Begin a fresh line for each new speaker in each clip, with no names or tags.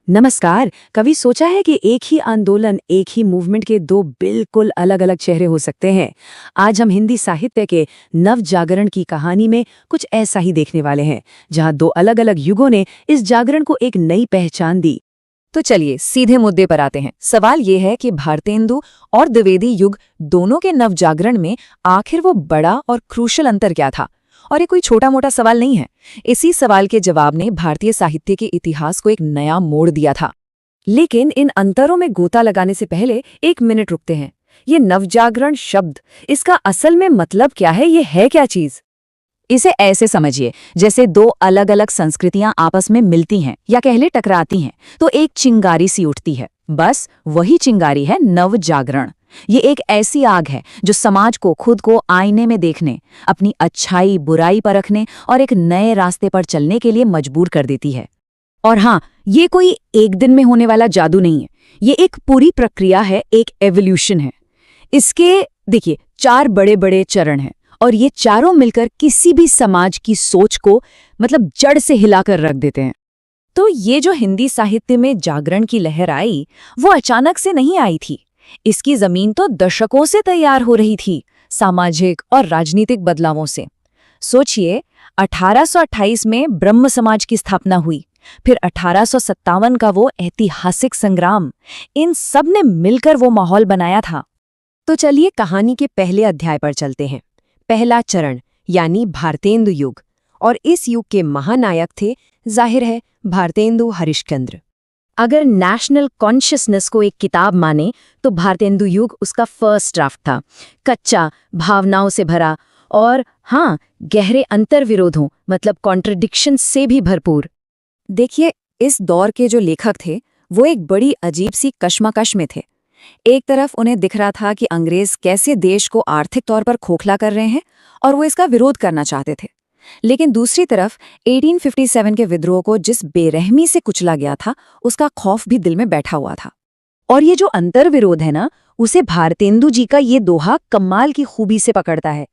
नमस्कार। कभी सोचा है कि एक ही आंदोलन, एक ही मूवमेंट के दो बिल्कुल अलग अलग चेहरे हो सकते हैं। आज हम हिंदी साहित्य के नव जागरण की कहानी में कुछ ऐसा ही देखने वाले हैं, जहां दो अलग अलग युगों ने इस जागरण को एक नई पहचान दी।
तो चलिए सीधे मुद्दे पर आते हैं। सवाल ये है कि भारतेंदु और द्विवेदी युग दोनों के नव जागरण में आखिर वो बड़ा और क्रूशल अंतर क्या था। और ये कोई छोटा मोटा सवाल नहीं है। इसी सवाल के जवाब ने भारतीय साहित्य के इतिहास को एक नया मोड़ दिया था।
लेकिन इन अंतरों में गोता लगाने से पहले एक मिनट रुकते हैं। ये नवजागरण शब्द, इसका असल में मतलब क्या है? ये है क्या चीज?
इसे ऐसे समझिए जैसे दो अलग अलग संस्कृतियां आपस में मिलती हैं या कह ले टकराती हैं तो एक चिंगारी सी उठती है। बस वही चिंगारी है नव जागरण। ये एक ऐसी आग है जो समाज को खुद को आईने में देखने, अपनी अच्छाई बुराई परखने और एक नए रास्ते पर चलने के लिए मजबूर कर देती है। और हाँ, ये कोई एक दिन में होने वाला जादू नहीं है। ये एक पूरी प्रक्रिया है, एक एवोल्यूशन है। इसके देखिए 4 बड़े बड़े चरण हैं और ये चारों मिलकर किसी भी समाज की सोच को मतलब जड़ से हिलाकर रख देते हैं। तो ये जो हिंदी साहित्य में जागरण की लहर आई, वो अचानक से नहीं आई थी। इसकी जमीन तो दशकों से तैयार हो रही थी, सामाजिक और राजनीतिक बदलावों से। सोचिए, 1828 में ब्रह्म समाज की स्थापना हुई, फिर 1857 का वो ऐतिहासिक संग्राम, इन सब ने मिलकर वो माहौल बनाया था।
तो चलिए कहानी के पहले अध्याय पर चलते हैं। पहला चरण यानी भारतेंदु युग, और इस युग के महानायक थे, जाहिर है, भारतेंदु हरिश्चंद्र। अगर नेशनल कॉन्शियसनेस को एक किताब माने तो भारतेंदु युग उसका फर्स्ट ड्राफ्ट था। कच्चा, भावनाओं से भरा और हाँ, गहरे अंतर्विरोधों मतलब कॉन्ट्रडिक्शन से भी भरपूर।
देखिए, इस दौर के जो लेखक थे वो एक बड़ी अजीब सी कश्मकश में थे। एक तरफ उन्हें दिख रहा था कि अंग्रेज कैसे देश को आर्थिक तौर पर खोखला कर रहे हैं और वो इसका विरोध करना चाहते थे, लेकिन दूसरी तरफ 1857 के विद्रोह को जिस बेरहमी से कुचला गया था उसका खौफ भी दिल में बैठा हुआ था।
और ये जो अंतर्विरोध है ना, उसे भारतेंदु जी का ये दोहा कमाल की खूबी से पकड़ता है।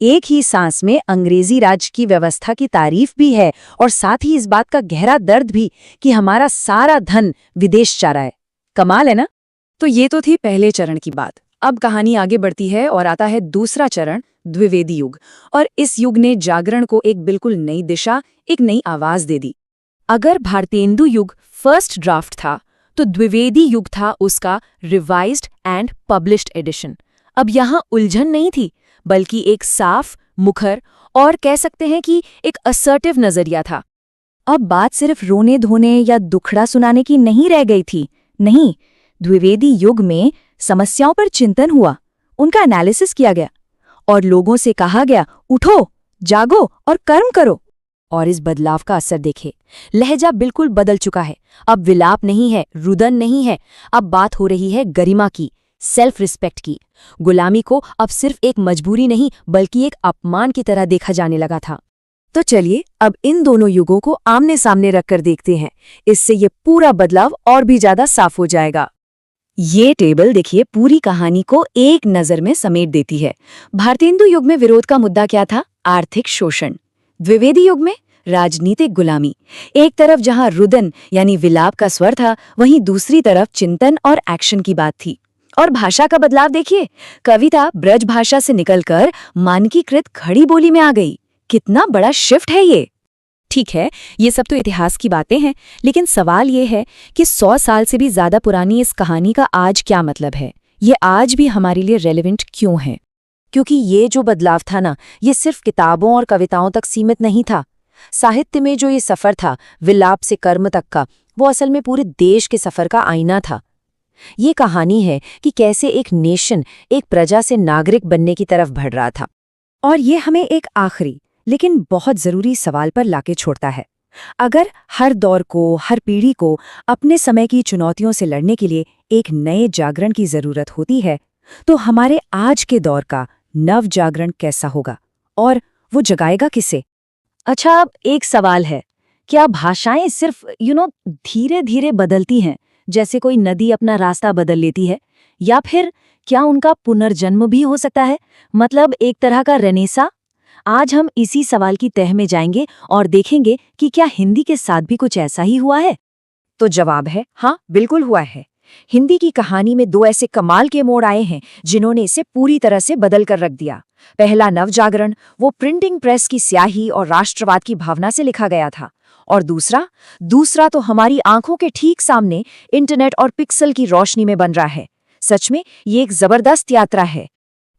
एक ही सांस में अंग्रेजी राज की व्यवस्था की तारीफ भी है और साथ ही इस बात का गहरा दर्द भी कि हमारा सारा धन विदेश जा रहा है। कमाल है ना? तो ये तो थी पहले चरण की बात। अब कहानी आगे बढ़ती है और आता है दूसरा चरण, द्विवेदी युग। और इस युग ने जागरण को एक बिल्कुल नई दिशा, एक नई आवाज दे दी। अगर भारतेंदु युग फर्स्ट ड्राफ्ट था तो द्विवेदी युग था उसका रिवाइज्ड एंड पब्लिश्ड एडिशन। अब यहाँ उलझन नहीं थी, बल्कि एक साफ, मुखर और कह सकते हैं कि एक असर्टिव नजरिया था। अब बात सिर्फ रोने धोने या दुखड़ा सुनाने की नहीं रह गई थी। नहीं, द्विवेदी युग में समस्याओं पर चिंतन हुआ, उनका एनालिसिस किया गया और लोगों से कहा गया, उठो, जागो और कर्म करो। और इस बदलाव का असर देखे, लहजा बिल्कुल बदल चुका है। अब विलाप नहीं है, रुदन नहीं है, अब बात हो रही है गरिमा की, सेल्फ रिस्पेक्ट की। गुलामी को अब सिर्फ एक मजबूरी नहीं बल्कि एक अपमान की तरह देखा जाने लगा था। तो चलिए अब इन दोनों युगों को आमने सामने रखकर देखते हैं। इससे ये पूरा बदलाव और भी ज्यादा साफ हो जाएगा। ये टेबल देखिए पूरी कहानी को एक नजर में समेट देती है। भारतेंदु युग में विरोध का मुद्दा क्या था? आर्थिक शोषण। द्विवेदी युग में राजनीतिक गुलामी। एक तरफ जहां रुदन यानी विलाप का स्वर था, वहीं दूसरी तरफ चिंतन और एक्शन की बात थी। और भाषा का बदलाव देखिए, कविता ब्रज भाषा से निकलकर मानकीकृत खड़ी बोली में आ गई। कितना बड़ा शिफ्ट है ये। ठीक है, ये सब तो इतिहास की बातें हैं, लेकिन सवाल ये है कि 100 साल से भी ज्यादा पुरानी इस कहानी का आज क्या मतलब है? ये आज भी हमारे लिए रेलेवेंट क्यों है? क्योंकि ये जो बदलाव था ना, ये सिर्फ किताबों और कविताओं तक सीमित नहीं था। साहित्य में जो ये सफर था, विलाप से कर्म तक का, वो असल में पूरे देश के सफर का आईना था। ये कहानी है कि कैसे एक नेशन, एक प्रजा से नागरिक बनने की तरफ बढ़ रहा था। और ये हमें एक आखिरी लेकिन बहुत जरूरी सवाल पर लाके छोड़ता है। अगर हर दौर को, हर पीढ़ी को अपने समय की चुनौतियों से लड़ने के लिए एक नए जागरण की जरूरत होती है, तो हमारे आज के दौर का नव जागरण कैसा होगा और वो जगाएगा किसे? अच्छा, अब एक सवाल है, क्या भाषाएं सिर्फ धीरे धीरे बदलती हैं जैसे कोई नदी अपना रास्ता बदल लेती है, या फिर क्या उनका पुनर्जन्म भी हो सकता है, मतलब एक तरह का रेनेसा? आज हम इसी सवाल की तह में जाएंगे और देखेंगे कि क्या हिंदी के साथ भी कुछ ऐसा ही हुआ है। तो जवाब है हाँ, बिल्कुल हुआ है। हिंदी की कहानी में दो ऐसे कमाल के मोड़ आए हैं जिन्होंने इसे पूरी तरह से बदल कर रख दिया। पहला नवजागरण, वो प्रिंटिंग प्रेस की स्याही और राष्ट्रवाद की भावना से लिखा गया था। और दूसरा तो हमारी आंखों के ठीक सामने इंटरनेट और पिक्सल की रोशनी में बन रहा है। सच में ये एक जबरदस्त यात्रा है।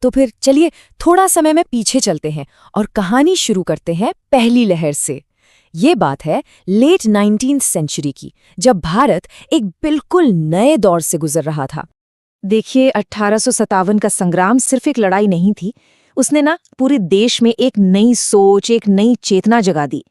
तो फिर चलिए थोड़ा समय में पीछे चलते हैं और कहानी शुरू करते हैं पहली लहर से। ये बात है लेट 19th सेंचुरी की, जब भारत एक बिल्कुल नए दौर से गुजर रहा था। देखिए 1857 का संग्राम सिर्फ एक लड़ाई नहीं थी, उसने ना पूरे देश में एक नई सोच, एक नई चेतना जगा दी।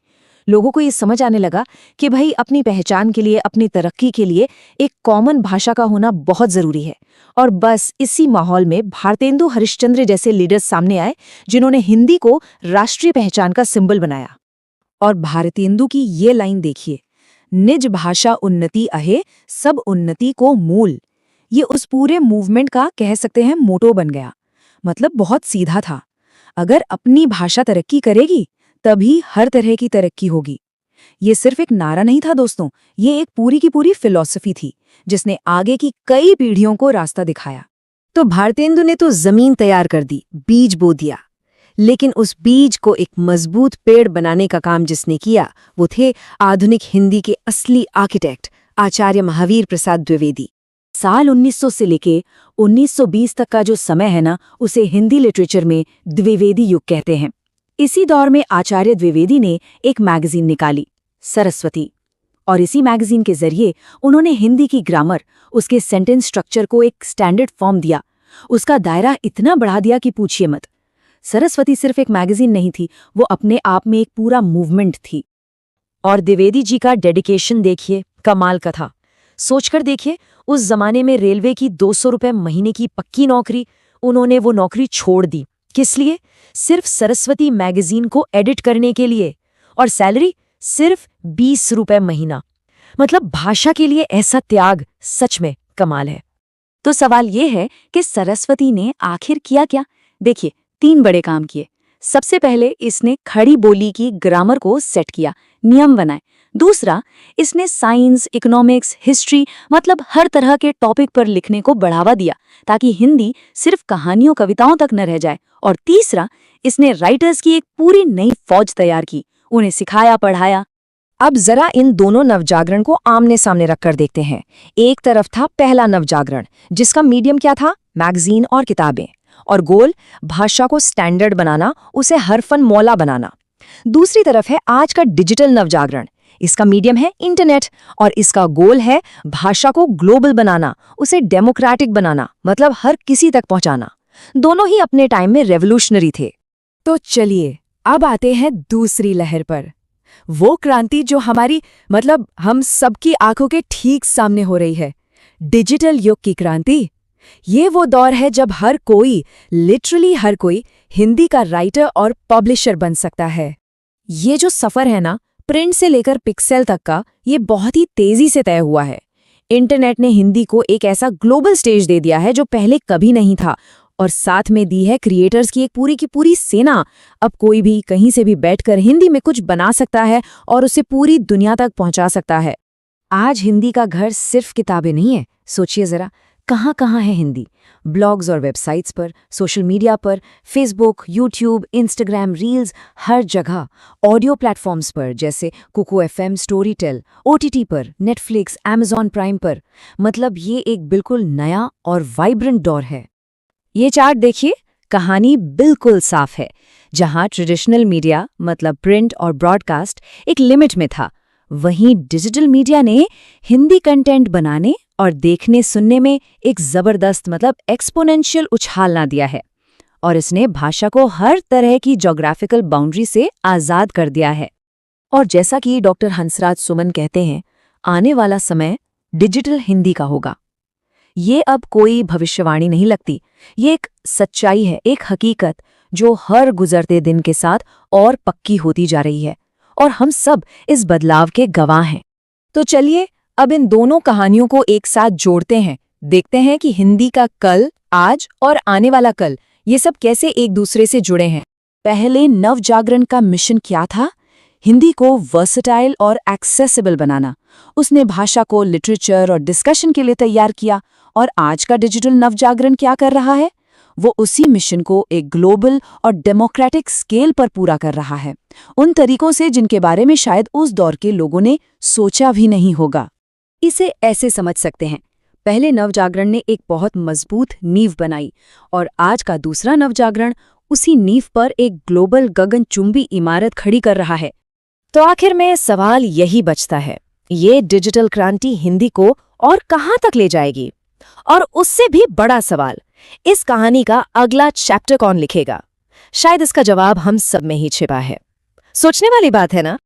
लोगों को ये समझ आने लगा कि भाई अपनी पहचान के लिए, अपनी तरक्की के लिए एक कॉमन भाषा का होना बहुत जरूरी है। और बस इसी माहौल में भारतेंदु हरिश्चंद्र जैसे लीडर्स सामने आए जिन्होंने हिंदी को राष्ट्रीय पहचान का सिंबल बनाया।
और भारतेंदु की ये लाइन देखिए, निज भाषा उन्नति अहे, सब उन्नति को मूल। ये उस पूरे मूवमेंट का कह सकते हैं मोटो बन गया। मतलब बहुत सीधा था, अगर अपनी भाषा तरक्की करेगी तभी हर तरह की तरक्की होगी। ये सिर्फ एक नारा नहीं था दोस्तों, ये एक पूरी की पूरी फिलॉसफी थी जिसने आगे की कई पीढ़ियों को रास्ता दिखाया। तो भारतेंदु ने तो जमीन तैयार कर दी, बीज बो दिया, लेकिन उस बीज को एक मजबूत पेड़ बनाने का काम जिसने किया वो थे आधुनिक हिंदी के असली आर्किटेक्ट आचार्य महावीर प्रसाद द्विवेदी। साल 1900 से लेके 1920 तक का जो समय है ना, उसे हिंदी लिटरेचर में द्विवेदी युग कहते हैं। इसी दौर में आचार्य द्विवेदी ने एक मैगजीन निकाली, सरस्वती, और इसी मैगजीन के जरिए उन्होंने हिंदी की ग्रामर, उसके सेंटेंस स्ट्रक्चर को एक स्टैंडर्ड फॉर्म दिया। उसका दायरा इतना बढ़ा दिया कि पूछिए मत। सरस्वती सिर्फ एक मैगजीन नहीं थी, वो अपने आप में एक पूरा मूवमेंट थी। और द्विवेदी जी का डेडिकेशन देखिए, कमाल का था। सोचकर देखिए, उस जमाने में रेलवे की 200 रुपए महीने की पक्की नौकरी, उन्होंने वो नौकरी छोड़ दी। किस लिए? सिर्फ सरस्वती मैगजीन को एडिट करने के लिए। और सैलरी सिर्फ 20 रुपए महीना। मतलब भाषा के लिए ऐसा त्याग सच में कमाल है। तो सवाल ये है कि सरस्वती ने आखिर किया क्या? देखिए, 3 बड़े काम किए। सबसे पहले इसने खड़ी बोली की ग्रामर को सेट किया, नियम बनाए। दूसरा, इसने साइंस, इकोनॉमिक्स, हिस्ट्री, मतलब हर तरह के टॉपिक पर लिखने को बढ़ावा दिया ताकि हिंदी सिर्फ कहानियों कविताओं तक न रह जाए। और तीसरा, इसने राइटर्स की एक पूरी नई फौज तैयार की, उन्हें सिखाया, पढ़ाया। अब जरा इन दोनों नवजागरण को आमने सामने रखकर देखते हैं। एक तरफ था पहला नवजागरण, जिसका मीडियम क्या था? मैगजीन और किताबें, और गोल भाषा को स्टैंडर्ड बनाना, उसे हरफन मौला बनाना। दूसरी तरफ है आज का डिजिटल नवजागरण, इसका मीडियम है इंटरनेट, और इसका गोल है भाषा को ग्लोबल बनाना, उसे डेमोक्रेटिक बनाना, मतलब हर किसी तक पहुंचाना। दोनों ही अपने टाइम में रेवोल्यूशनरी थे।
तो चलिए अब आते हैं दूसरी लहर पर, वो क्रांति जो हमारी मतलब हम सबकी आंखों के ठीक सामने हो रही है, डिजिटल युग की क्रांति। ये वो दौर है जब हर कोई, लिटरली हर कोई, हिंदी का राइटर और पब्लिशर बन सकता है। ये जो सफर है ना, प्रिंट से लेकर पिक्सेल तक का, ये बहुत ही तेजी से तय हुआ है। इंटरनेट ने हिंदी को एक ऐसा ग्लोबल स्टेज दे दिया है जो पहले कभी नहीं था, और साथ में दी है क्रिएटर्स की एक पूरी की पूरी सेना। अब कोई भी कहीं से भी बैठकर हिंदी में कुछ बना सकता है और उसे पूरी दुनिया तक पहुंचा सकता है। आज हिंदी का घर सिर्फ किताबें नहीं है। सोचिए जरा, कहाँ कहाँ है हिंदी? ब्लॉग्स और वेबसाइट्स पर, सोशल मीडिया पर, फेसबुक, यूट्यूब, इंस्टाग्राम, रील्स, हर जगह। ऑडियो प्लेटफॉर्म्स पर जैसे कुकू FM, स्टोरीटेल, OTT पर, नेटफ्लिक्स, Amazon प्राइम पर। मतलब ये एक बिल्कुल नया और वाइब्रेंट दौर है। ये चार्ट देखिए, कहानी बिल्कुल साफ है। जहां ट्रेडिशनल मीडिया मतलब प्रिंट और ब्रॉडकास्ट एक लिमिट में था, वहीं डिजिटल मीडिया ने हिंदी कंटेंट बनाने और देखने सुनने में एक जबरदस्त मतलब एक्सपोनेंशियल उछाल ना दिया है। और इसने भाषा को हर तरह की ज्योग्राफिकल बाउंड्री से आज़ाद कर दिया है। और जैसा कि डॉक्टर हंसराज सुमन कहते हैं, आने वाला समय डिजिटल हिंदी का होगा। ये अब कोई भविष्यवाणी नहीं लगती, ये एक सच्चाई है, एक हकीकत जो हर गुजरते दिन के साथ और पक्की होती जा रही है, और हम सब इस बदलाव के गवाह हैं। तो चलिए अब इन दोनों कहानियों को एक साथ जोड़ते हैं, देखते हैं कि हिंदी का कल, आज और आने वाला कल, ये सब कैसे एक दूसरे से जुड़े हैं। पहले नवजागरण का मिशन क्या था? हिंदी को वर्सेटाइल और एक्सेसिबल बनाना। उसने भाषा को लिटरेचर और डिस्कशन के लिए तैयार किया। और आज का डिजिटल नवजागरण क्या कर रहा है? वो उसी मिशन को एक ग्लोबल और डेमोक्रेटिक स्केल पर पूरा कर रहा है, उन तरीकों से जिनके बारे में शायद उस दौर के लोगों ने सोचा भी नहीं होगा।
इसे ऐसे समझ सकते हैं, पहले नवजागरण ने एक बहुत मजबूत नींव बनाई और आज का दूसरा नवजागरण उसी नींव पर एक ग्लोबल गगनचुंबी इमारत खड़ी कर रहा है।
तो आखिर में सवाल यही बचता है, ये डिजिटल क्रांति हिंदी को और कहाँ तक ले जाएगी? और उससे भी बड़ा सवाल, इस कहानी का अगला चैप्टर कौन लिखेगा? शायद इसका जवाब हम सब में ही छिपा है। सोचने वाली बात है ना?